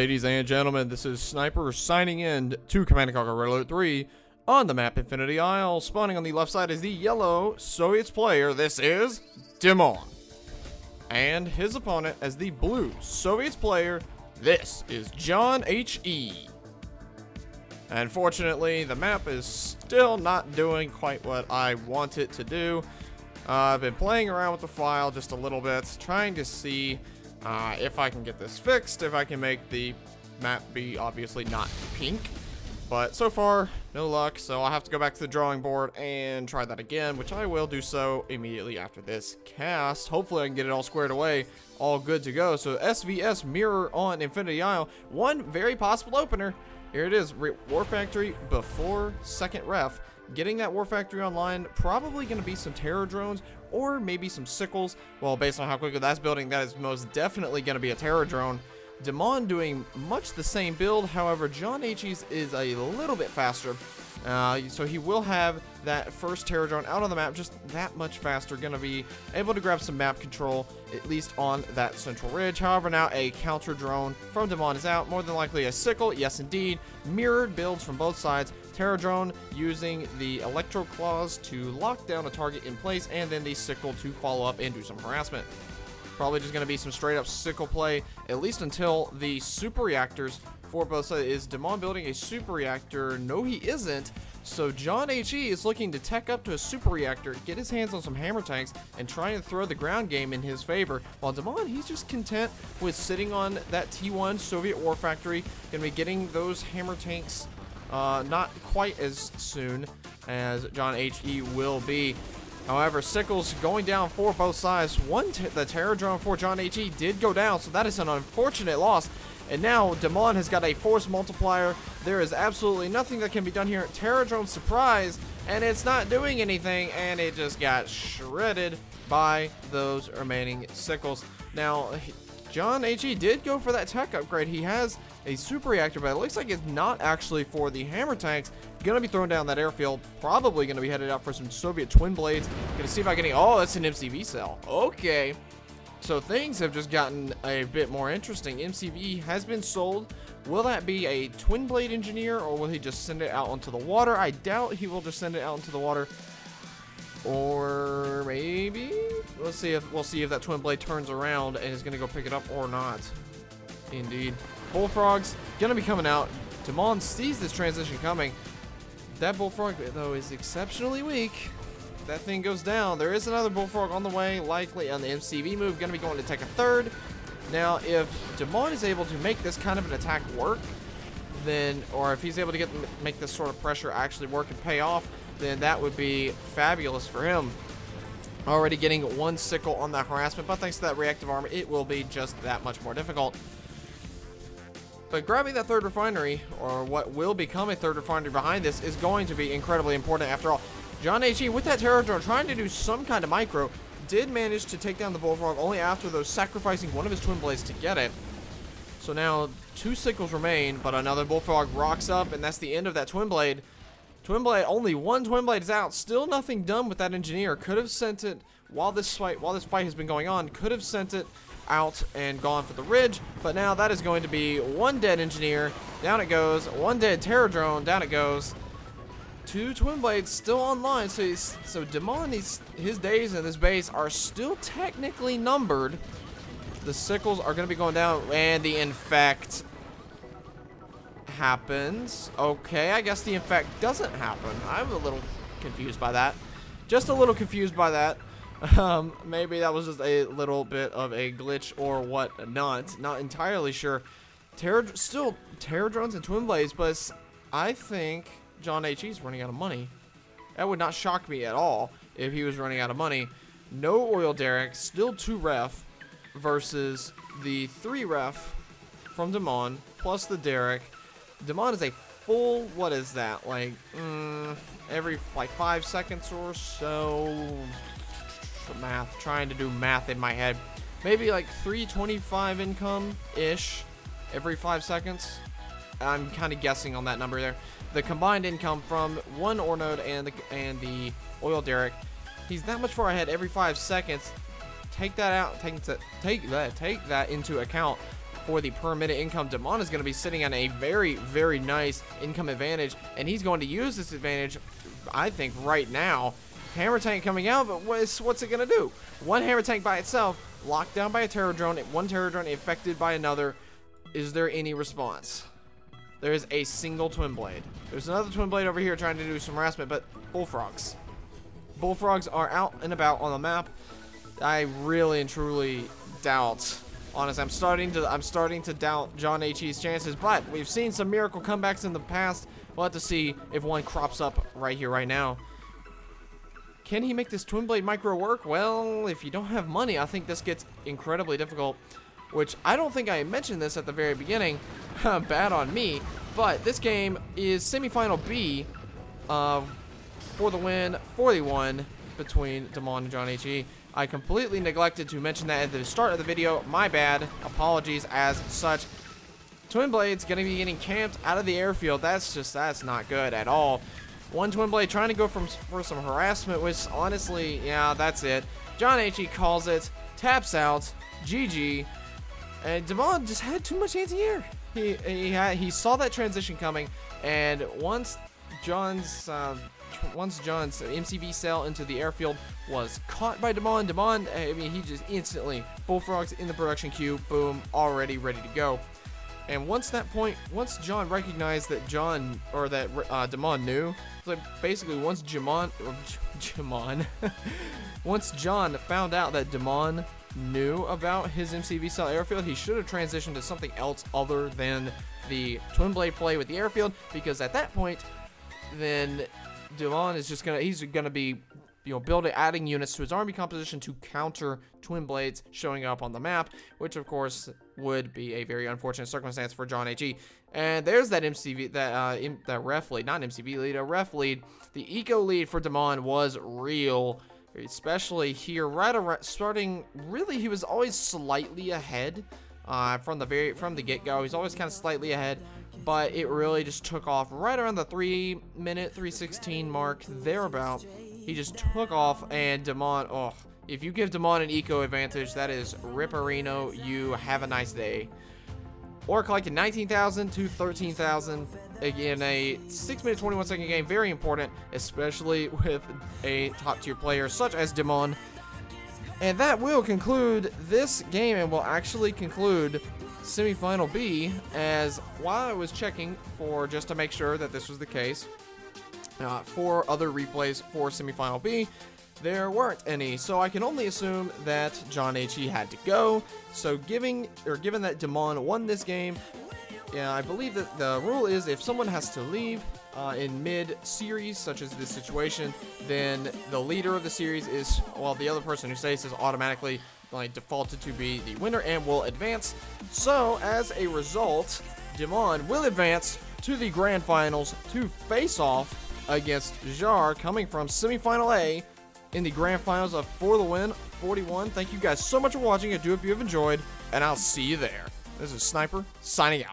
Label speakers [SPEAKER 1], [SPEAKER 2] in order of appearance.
[SPEAKER 1] Ladies and gentlemen, this is Sniper signing in to Command & Conquer Red Alert 3 on the map Infinity Isle. Spawning on the left side is the yellow Soviets player. This is Dimon. And his opponent as the blue Soviets player. This is JonHe. Unfortunately, the map is still not doing quite what I want it to do. I've been playing around with the file just a little bit, trying to see if I can get this fixed, if I can make the map be obviously not pink. But so far, no luck, so I'll have to go back to the drawing board and try that again, which I will do so immediately after this cast. Hopefully I can get it all squared away, all good to go. So SVS mirror on Infinity Isle, one very possible opener. Here it is, War Factory before second ref. Getting that War Factory online, probably going to be some terror drones or maybe some sickles. Well, based on how quickly that's building, that is most definitely going to be a terror drone. Dimon doing much the same build, however, JonHe's is a little bit faster. So he will have that first terror drone out on the map just that much faster, going to be able to grab some map control, at least on that central ridge. However, now a counter drone from Dimon is out, more than likely a sickle, yes indeed, mirrored builds from both sides. Terror drone using the electro claws to lock down a target in place, and then the sickle to follow up and do some harassment. Probably just going to be some straight up sickle play, at least until the super reactors for both sides. Is Dimon building a super reactor? No, he isn't. So JonHe is looking to tech up to a super reactor, get his hands on some hammer tanks, and try and throw the ground game in his favor. While Dimon, he's just content with sitting on that T1 Soviet War Factory, going to be getting those hammer tanks not quite as soon as JonHe will be. However, sickles going down for both sides. The terror drone for JonHe did go down, so that is an unfortunate loss. And now Dimon has got a force multiplier. There is absolutely nothing that can be done here. Terror drone surprise, and it's not doing anything, and it just got shredded by those remaining sickles. Now, JonHe did go for that tech upgrade. He has a super reactor, but it looks like it's not actually for the hammer tanks. Gonna be thrown down that airfield. Probably gonna be headed out for some Soviet twin blades. Gonna see if I can. Oh, that's an MCV cell. Okay. So things have just gotten a bit more interesting. MCV has been sold. Will that be a twin blade engineer, or will he just send it out onto the water? I doubt he will just send it out into the water. Or maybe we'll see if that twin blade turns around and is gonna go pick it up or not. Indeed. Bullfrog's gonna be coming out. Dimon sees this transition coming. That bullfrog though is exceptionally weak. That thing goes down. There is another bullfrog on the way, likely on the MCV move, gonna be going to take a third. Now, if Dimon is able to make this kind of an attack work, then, or if he's able to make this sort of pressure actually work and pay off, then that would be fabulous for him. Already getting one sickle on that harassment, but thanks to that reactive armor, it will be just that much more difficult. But grabbing that third refinery, or what will become a third refinery behind this, is going to be incredibly important after all. JonHe, with that terror drone, trying to do some kind of micro, did manage to take down the bullfrog only after those sacrificing one of his twin blades to get it. So now two sickles remain, but another bullfrog rocks up, and that's the end of that twin blade. Only one twin blade is out. Still nothing done with that engineer. Could have sent it while this fight has been going on. Could have sent it out and gone for the ridge, but now that is going to be one dead engineer. Down it goes. One dead terror drone. Down it goes. Two twin blades still online. So Dimon, his days in this base are still technically numbered. The sickles are going to be going down, and the infect happens. Okay, I guess the infect doesn't happen. I'm a little confused by that. Just a little confused by that. Maybe that was just a little bit of a glitch or what not. Not entirely sure. Still terror drones and twin blades, but I think JonHe is running out of money. That would not shock me at all if he was running out of money. No oil derrick, still 2 ref versus the 3 ref from Dimon plus the derrick. Dimon is a full, what is that, like every like 5 seconds or so. Math, trying to do math in my head. Maybe like 325 income ish every 5 seconds. I'm kind of guessing on that number there. The combined income from one ore node and the oil derrick, he's that much far ahead every 5 seconds. Take that out. Take that into account. for the per minute income. Dimon is going to be sitting on a very, very nice income advantage, and he's going to use this advantage, I think, right now. Hammer tank coming out, but what's it going to do? One hammer tank by itself, locked down by a terror drone, one terror drone affected by another. Is there any response? There is a single twin blade. There's another twin blade over here trying to do some harassment, but bullfrogs. Bullfrogs are out and about on the map. I really and truly doubt. Honestly, I'm starting to doubt JonHe's chances, but we've seen some miracle comebacks in the past. We'll have to see if one crops up right here, right now. Can he make this twin blade micro work? Well, if you don't have money, I think this gets incredibly difficult, which I don't think I mentioned this at the very beginning. Bad on me, but this game is semifinal B for the win, 41 between Dimon and JonHe. I completely neglected to mention that at the start of the video. My bad. Apologies as such. Twin blade's gonna be getting camped out of the airfield. That's not good at all. One twin blade trying to go for some harassment, which honestly, yeah, that's it. JonHe calls it, taps out, GG, and Dimon just had too much anti-air. He saw that transition coming, and once John's MCV cell into the airfield was caught by Dimon, I mean, he just instantly bullfrogs in the production queue, boom, already ready to go. And once John recognized that Dimon knew, like basically once once John found out that Dimon knew about his MCV cell airfield, he should have transitioned to something else other than the twin blade play with the airfield, because at that point, then Dimon is he's gonna be, adding units to his army composition to counter twin blades showing up on the map, which of course would be a very unfortunate circumstance for JonHe. And there's that MCV, that ref lead, not an MCV lead, a ref lead. The eco lead for Dimon was real, especially here, right around starting. Really, he was always slightly ahead from the get-go. He's always kind of slightly ahead, but it really just took off right around the 3-minute 3:16 mark, thereabout. He just took off, and Dimon, oh, if you give Dimon an eco advantage, that is Ripperino. You have a nice day. Or collected 19,000 to 13,000 in a 6-minute 21-second game. Very important, especially with a top-tier player such as Dimon. And that will conclude this game, and will actually conclude semifinal B, as while I was checking for just to make sure that this was the case, for other replays for semifinal B, there weren't any, so I can only assume that JonHe had to go. So given that Dimon won this game, I believe that the rule is if someone has to leave in mid-series, such as this situation, then the leader of the series is, well, the other person who stays is automatically defaulted to be the winner and will advance. So as a result, Dimon will advance to the grand finals to face off against Jar, coming from semifinal A in the grand finals of For the Win 41. Thank you guys so much for watching. I do hope you have enjoyed, and I'll see you there. This is Sniper signing out.